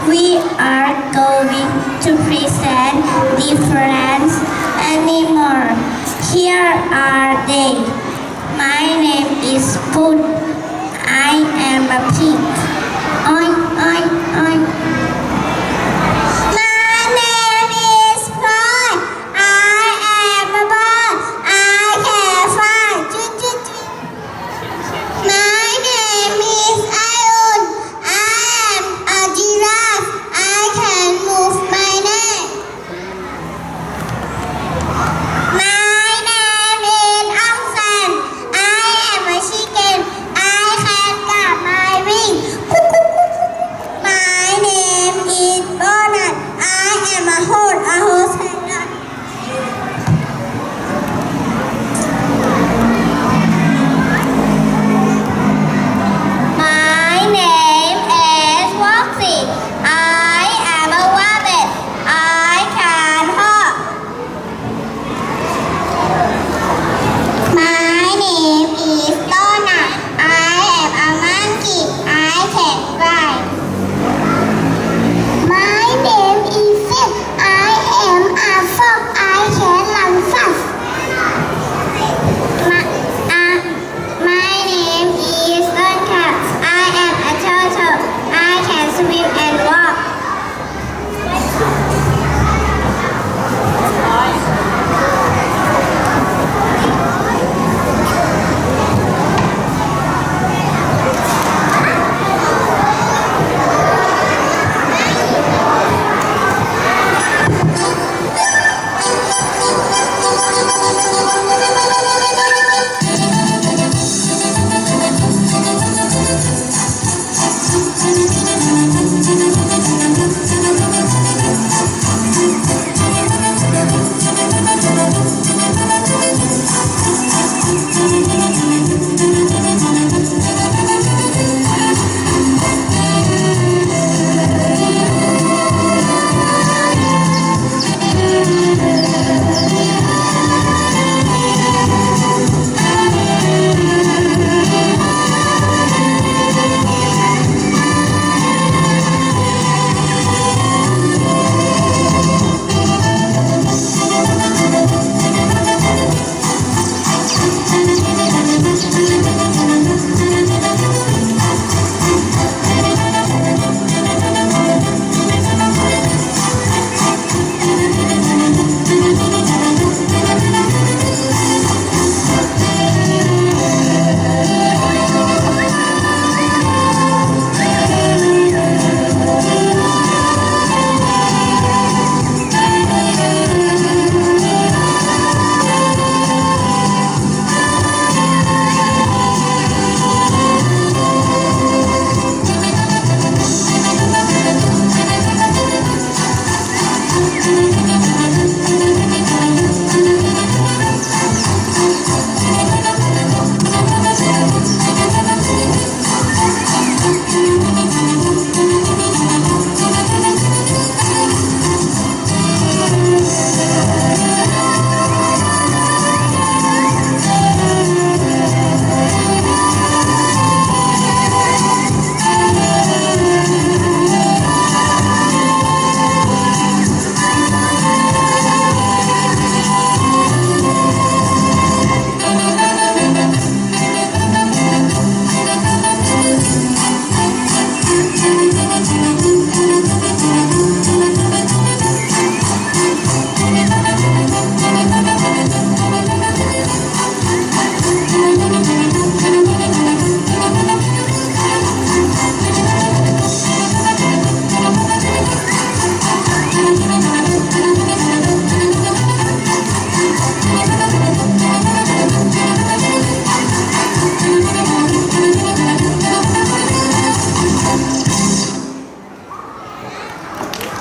We are going to present different animals. Here are they. My name is Poon. I am a pig. Oink, oink, oink. My name is Ploy. I am a bird. I can fly. My name is Ayun. I am a giraffe. I can move my neck. My name is Ongsan. I am a chicken. I can clap my wings. My name is Donut. I am a horse and nut. My name is Foxy. I am a rabbit. I can hop. My name is Donut. I am a monkey. I can fly. My name is Sid. I am a fox. I can run fast. My name is Cat. I am a turtle. I can swim and walk.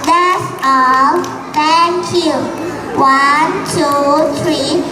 That's all. Thank you. 1, 2, 3